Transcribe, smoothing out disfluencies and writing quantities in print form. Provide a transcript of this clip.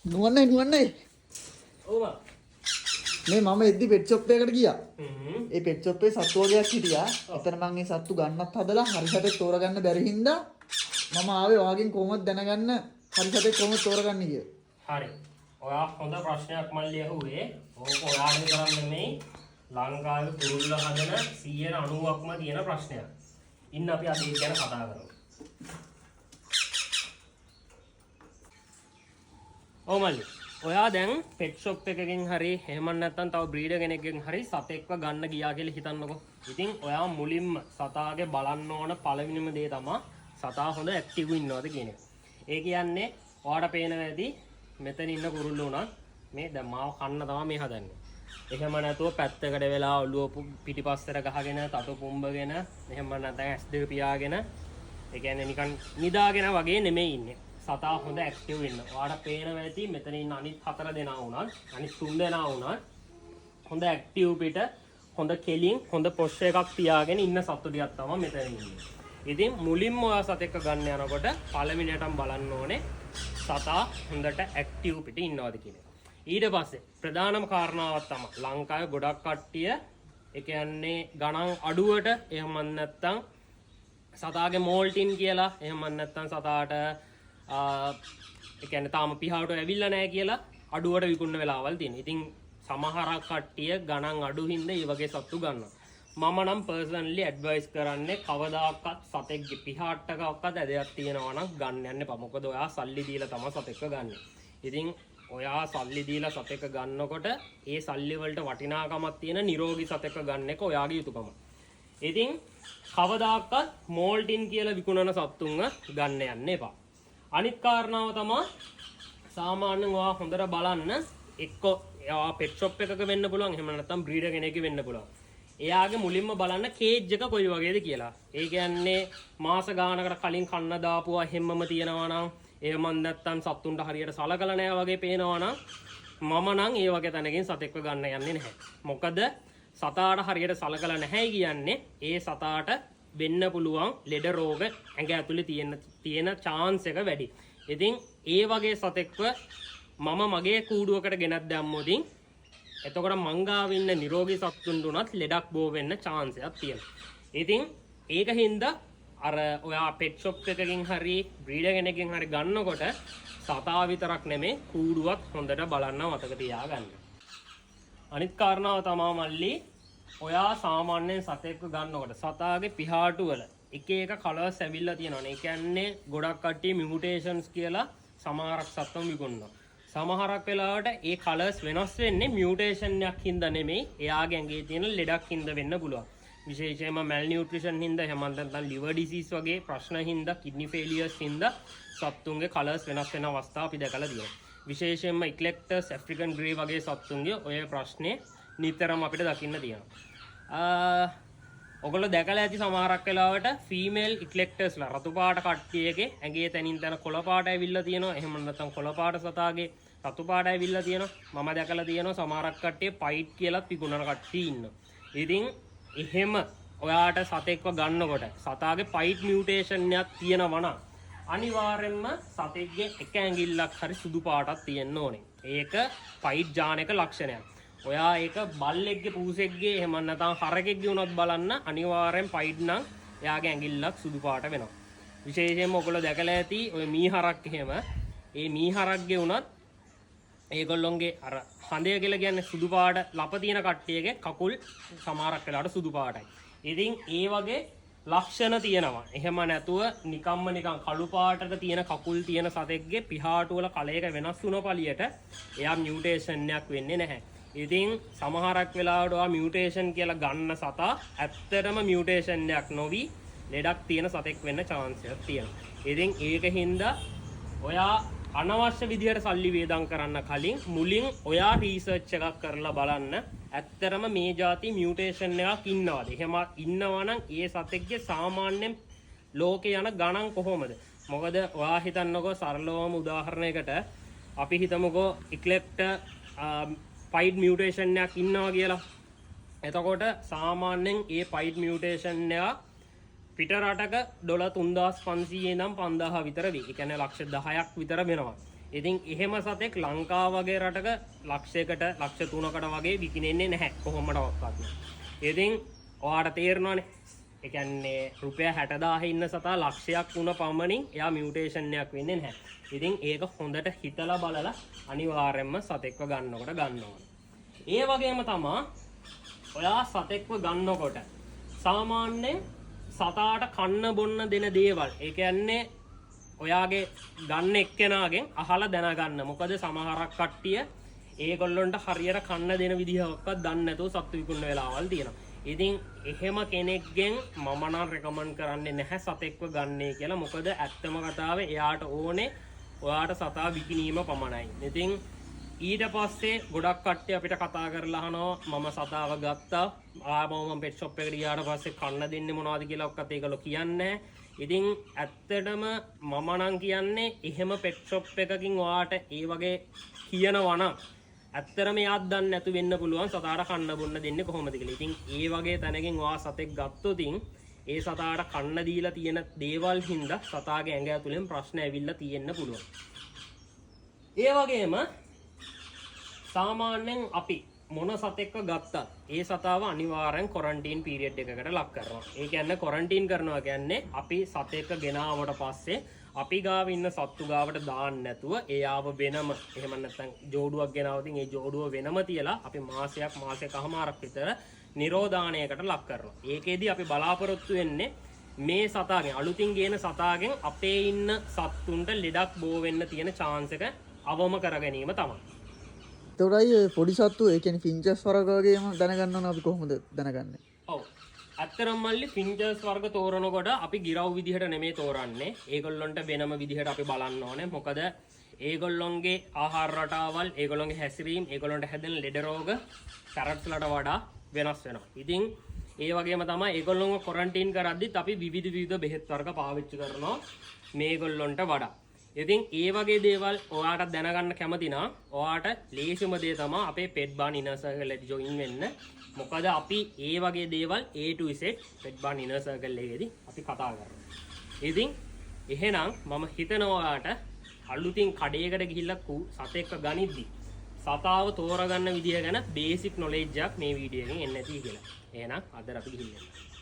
නුවන්නයි. ඔව් මේ මම එද්දි පෙට් ෂොප් එකකට ගියා. මම ඒ පෙට් ෂොප් එකේ සත්තු වර්ගයක් හිටියා. එතන මම ඒ සත්තු ගන්නත් හදලා හරියට තෝරගන්න බැරි හින්දා මම ආවේ ඔයාගෙන් කොහොමද දැනගන්න හරියට කොහොමද තෝරගන්නේ කියලා. හරි. ඔයා හොඳ ප්‍රශ්නයක් මල්ලි අහුවේ. ඕක ඔයාගේ තරම් නෙමෙයි ලංකාවේ කුරුල්ල හදන 90%ක්ම තියෙන ප්‍රශ්නයක්. ඉන්න අපි අද ඒක ගැන කතා කරමු. ඔව් මල්ලි. ඔයා දැන් පෙට් ෂොප් එකකින් හරි එහෙම නැත්නම් තව බ්‍රීඩර් කෙනෙක්ගෙන් හරි සතෙක්ව ගන්න ගියා කියලා හිතන්නකෝ. ඉතින් ඔයා මුලින්ම සතාගේ බලන්න ඕන පළවෙනිම දේ තමයි සතා හොඳ ඇක්ටිව් ඉන්නවද කියන එක. ඒ කියන්නේ ඔයාට පේනවා ඇති මෙතන ඉන්න කුරුල්ලෝ උනත් මේ දැන් මාව කන්න තමයි මේ හදන්නේ. එහෙම නැතුව පැත්තකට වෙලා ඔළුව පිටිපස්සට ගහගෙන තටු පුම්බගෙන එහෙම නැත්නම් ඇස් දෙක පියාගෙන ඒ කියන්නේ නිකන් නිදාගෙන වගේ නෙමෙයි ඉන්නේ. සතා හොඳ ඇක්ටිව් වෙන්න. ඔයාලට පේනවා ඇති මෙතන ඉන්න අනිත් 4 දෙනා වුණත් අනිත් 3 දෙනා වුණත් හොඳ ඇක්ටිව් පිට හොඳ කෙලින් හොඳ පොෂ් එකක් තියාගෙන ඉන්න සතු ටිකක් තමයි මෙතන ඉන්නේ. ඉතින් මුලින්ම ඔයා සතෙක්ව ගන්න යනකොට පළවෙනියටම බලන්න ඕනේ සතා හොඳට ඇක්ටිව් පිට ඉන්නවද කියන එක. ඊට පස්සේ ප්‍රධානම කාරණාවක් තමයි ලංකාවේ ගොඩක් කට්ටිය ඒ කියන්නේ ගණන් අඩුවට එහෙම නැත්නම් සතාගේ මෝල්ටින් කියලා එහෙම නැත්නම් සතාට ඒ කියන්නේ තාම පිහාවට ඇවිල්ලා නැහැ කියලා අඩුවට විකුණන වෙලාවල් තියෙනවා. ඉතින් සමහරක් කට්ටිය ගණන් අඩු හින්දා මේ වගේ සතු ගන්නවා. මම නම් පර්සනලි ඇඩ්වයිස් කරන්නේ කවදාකවත් සතෙක්ගේ පිහාට්ටකවත් ඇදයක් තියෙනවා නම් ගන්න යන්න එපා. මොකද ඔයා සල්ලි දීලා තමයි සතෙක්ව ගන්නෙ. ඉතින් ඔයා සල්ලි දීලා සතෙක් ගන්නකොට ඒ සල්ලි වලට වටිනාකමක් තියෙන නිරෝගී සතෙක් ගන්න එක ඔයාගේ යුතුයකම. ඉතින් කවදාකවත් මෝල්ටින් කියලා විකුණන සත්තුන්ව ගන්න යන්න එපා. අනිත් කාරණාව තමයි සාමාන්‍යයෙන් ඔයා හොඳට බලන්න එක්ක එයා පෙට් ෂොප් එකක වෙන්න පුළුවන් එහෙම නැත්නම් බ්‍රීඩර් කෙනෙක්ගේ වෙන්න පුළුවන්. එයාගේ මුලින්ම බලන්න කේජ් එක කොයි වගේද කියලා. ඒ කියන්නේ මාස ගානකට කලින් කන්න දාපුවා හැමම තියෙනවා නම් එහෙම නැත්නම් සත්තුන්ට හරියට සලකලා නැහැ වගේ පේනවා නම් මම නම් ඒ වගේ තැනකින් සතෙක්ව ගන්න යන්නේ නැහැ. මොකද සතාට හරියට සලකලා නැහැ කියන්නේ ඒ සතාට වෙන්න පුළුවන් ලෙඩ රෝග ඇඟ ඇතුලේ තියෙන chance එක වැඩි. ඉතින් ඒ වගේ සතෙක්ව මම මගේ කූඩුවකට ගෙනත් දැම්මොතින් එතකොට මංගාව ඉන්න නිරෝගී සත්තුන්ට උනත් ලෙඩක් බෝ වෙන්න chance එකක් තියෙනවා. ඉතින් ඒක හින්දා අර ඔයා පෙට් ෂොප් එකකින් හරි බ්‍රීඩර් කෙනෙක්ගෙන් හරි ගන්නකොට සතා විතරක් නෙමෙයි කූඩුවත් හොඳට බලන්න මතක තියාගන්න. අනිත් කාරණාව තමයි මල්ලි ඔයා සාමාන්‍යයෙන් සතෙක්ව ගන්නකොට සතාගේ පිහාටු වල එක එක කලර්ස් ඇවිල්ලා තියෙනවනේ. ඒ කියන්නේ ගොඩක් කට්ටිය මියුටේෂන්ස් කියලා සමහරක් සත්තුන් විකුණනවා. සමහරක් වෙලාවට ඒ කලර්ස් වෙනස් වෙන්නේ මියුටේෂන් එකක් හින්දා නෙමෙයි එයාගේ ඇඟේ තියෙන ලෙඩක් හින්දා වෙන්න පුළුවන්. විශේෂයෙන්ම මැල් නියුට්‍රිෂන් හින්දා එහෙම නැත්නම් liver disease වගේ ප්‍රශ්න හින්දා kidney failures හින්දා සත්තුන්ගේ කලර්ස් වෙනස් වෙන අවස්ථා අපි දැකලා තියෙනවා. විශේෂයෙන්ම ඉක්ලෙක්ටස් ඇෆ්‍රිකන් ග්‍රේ වගේ සත්තුන්ගේ ඔය ප්‍රශ්නේ නිතරම අපිට දකින්න තියෙනවා. ඔගොල්ලෝ දැකලා ඇති සමහරක් වෙලාවට ෆීමේල් ඉක්ලෙක්ටර්ස්ලා රතු පාට කට්ටියගේ ඇඟේ තනින් තන කොළ පාට ඇවිල්ලා තියෙනවා. එහෙම නැත්නම් කොළ පාට සතාගේ රතු පාට ඇවිල්ලා තියෙනවා. මම දැකලා තියෙනවා සමහරක් කට්ටිය පයිට් කියලාත් විකුණන කට්ටිය ඉන්නවා. ඉතින් එහෙම ඔයාට සතෙක්ව ගන්නකොට සතාගේ පයිට් මියුටේෂන් එකක් තියෙනවා නම් අනිවාර්යෙන්ම සතෙක්ගේ එක ඇඟිල්ලක් හරි සුදු පාටක් තියෙන්න ඕනේ. ඒක පයිට් ජානක ලක්ෂණයක්. ඔයා ඒක බල්ලෙක්ගේ පූසෙක්ගේ එහෙම නැත්නම් හරකෙක්ගේ උනත් බලන්න අනිවාර්යෙන් පයිඩ් නම් එයාගේ ඇඟිල්ලක් සුදු පාට වෙනවා. විශේෂයෙන්ම ඔයගොල්ලෝ දැකලා ඇති ඔය මීහරක් එහෙම ඒ මීහරක්ගේ උනත් ඒගොල්ලොන්ගේ අර හඳය කියලා කියන්නේ සුදු පාට ලප තියෙන කට්ටියගේ කකුල් සමහරක් වෙලාවට සුදු පාටයි. ඉතින් ඒ වගේ ලක්ෂණ තියෙනවා. එහෙම නැතුව නිකම්ම නිකන් කළු පාටට තියෙන කකුල් තියෙන සතෙක්ගේ පිහාටු වල කලයක වෙනස් වුණ පළියට එයා මියුටේෂන් එකක් වෙන්නේ නැහැ. ඉතින් සමහරක් වෙලාවට ඔයා මියුටේෂන් කියලා ගන්න සතා ඇත්තටම මියුටේෂන් එකක් නොවි ලෙඩක් තියෙන සතෙක් වෙන්න chance එකක් තියෙනවා. ඉතින් ඒක හින්දා ඔයා අනවශ්‍ය විදියට සල්ලි වේදම් කරන්න කලින් මුලින් ඔයා රිසර්ච් එකක් කරලා බලන්න ඇත්තටම මේ જાති මියුටේෂන් එකක් ඉන්නවද? එහෙම ඉන්නවා නම් ඒ සතෙක්ගේ සාමාන්‍යයෙන් ලෝකේ යන ගණන් කොහොමද? මොකද ඔයා හිතන්නකෝ සරලවම උදාහරණයකට අපි හිතමුකෝ ඉක්ලෙක්ට පයිඩ් මියුටේෂන් එකක් ඉන්නවා කියලා. එතකොට සාමාන්‍යයෙන් ඒ පයිඩ් මියුටේෂන් එක පිට රටක $3500 ඉඳන් 5000 විතර වෙයි. ඒ කියන්නේ ලක්ෂ 10ක් විතර වෙනවා. ඉතින් එහෙම සතෙක් ලංකාව වගේ රටක ලක්ෂයකට ලක්ෂ 3කට වගේ විකිනෙන්නේ නැහැ කොහොමඩවත්. ඉතින් ඔයාට තේරෙනවනේ. ඒ කියන්නේ රුපියල් 60000 ඉන්න සතා ලක්ෂයක් වුණ පමණින් එයා මියුටේෂන් එකක් වෙන්නේ නැහැ. ඉතින් ඒක හොඳට හිතලා බලලා අනිවාර්යයෙන්ම සතෙක්ව ගන්නකොට ගන්න ඕනේ. ඒ වගේම තමයි ඔයා සතෙක්ව ගන්නකොට සාමාන්‍යයෙන් සතාට කන්න බොන්න දෙන දේවල්. ඒ කියන්නේ ඔයාගේ ගන්න එක්කෙනාගෙන් අහලා දැනගන්න. මොකද සමහරක් කට්ටිය ඒගොල්ලොන්ට හරියට කන්න දෙන විදිහක්වත් දන්නේ නැතුව සත්තු විකුණන වෙලාවල් තියෙනවා. ඉතින් එහෙම කෙනෙක්ගෙන් මම නම් රෙකමන්ඩ් කරන්නේ නැහැ සතෙක්ව ගන්නේ කියලා. මොකද ඇත්තම කතාවේ එයාට ඕනේ ඔයාට සතා විකිණීම පමණයි. ඉතින් ඊට පස්සේ ගොඩක් කට්ටිය අපිට කතා කරලා අහනවා මම සතාව ගත්තා ආවම පෙට් ෂොප් එකට ගියාට පස්සේ කන්න දෙන්නේ මොනවද කියලා ඔක්කත් ඒගොල්ලෝ කියන්නේ. ඉතින් ඇත්තටම මම නම් කියන්නේ එහෙම පෙට් ෂොප් එකකින් ඔයාට ඒ වගේ කියනවා නම් ඇත්තටම එයාත් දන්නේ නැතු වෙන්න පුළුවන් සතාට කන්න බොන්න දෙන්නේ කොහොමද කියලා. ඉතින් ඒ වගේ තැනකින් ඔයා සතෙක් ගත්තොත් ඒ සතාට කන්න දීලා තියෙන දේවල් හින්දා සතාගේ ඇඟ ඇතුලෙන් ප්‍රශ්න ඇවිල්ලා තියෙන්න පුළුවන්. ඒ වගේම සාමාන්‍යයෙන් අපි මොන සතෙක්ව ගත්තත් ඒ සතාව අනිවාර්යෙන් ක්වොරන්ටයින් පීරියඩ් එකකට ලක් කරනවා. ඒ කියන්නේ ක්වොරන්ටයින් කරනවා කියන්නේ අපි සතෙක් ගෙනාවට පස්සේ අපි ගාව ඉන්න සත්තු ගාවට දාන්න නැතුව එයාව වෙනම එහෙම නැත්නම් ජෝඩුවක් ගෙනාවොතින් ඒ ජෝඩුව වෙනම තියලා අපි මාසයකමාරක් විතර නිරෝධානයකට ලක් කරනවා. ඒකෙදි අපි බලාපොරොත්තු වෙන්නේ මේ සතාගෙන් අලුතින් ගේන සතාගෙන් අපේ ඉන්න සත්තුන්ට ලෙඩක් බෝ වෙන්න තියෙන chance එක අවම කර ගැනීම තමයි. ඒතරයි පොඩි සත්තු ඒ කියන්නේ ෆින්චස් වර්ග වගේම දැනගන්න ඕන අපි කොහොමද දැනගන්නේ? ඔව්. ඇත්තරම් මල්ලි ෆින්චස් වර්ග තෝරනකොට අපි ගිරව් විදිහට නෙමෙයි තෝරන්නේ. ඒගොල්ලොන්ට වෙනම විදිහට අපි බලන්න ඕනේ. මොකද ඒගොල්ලොන්ගේ ආහාර රටාවල්, ඒගොල්ලොන්ගේ හැසිරීම්, ඒගොල්ලොන්ට හැදෙන ලෙඩ රෝග පැරට්ස්ලට වඩා වෙනස් වෙනවා. ඉතින් ඒ වගේම තමයි ඒගොල්ලොන්ව ක්වොරන්ටයින් කරද්දිත් අපි විවිධ බෙහෙත් වර්ග පාවිච්චි කරනවා මේගොල්ලොන්ට වඩා. ඉතින් ඒ වගේ දේවල් ඔයාට දැනගන්න කැමති නම් ඔයාට ලේසිම දේ තමයි අපේ පෙට් බාන් ඉනර් සර්කල් එකට ජොයින් වෙන්න. මොකද අපි ඒ වගේ දේවල් A to Z Pet Barn inner circle එකේදී අපි කතා කරනවා. ඉතින් එහෙනම් මම හිතනවා ඔයාට අලුතින් කඩේකට ගිහිල්ලා සතෙක්ව ගනිද්දි සතාව තෝරගන්න විදිය ගැන බේසික් නොලෙජ් එකක් මේ වීඩියෝ එකෙන් එන්න ඇති කියලා. එහෙනම් අද අපි ගිහින්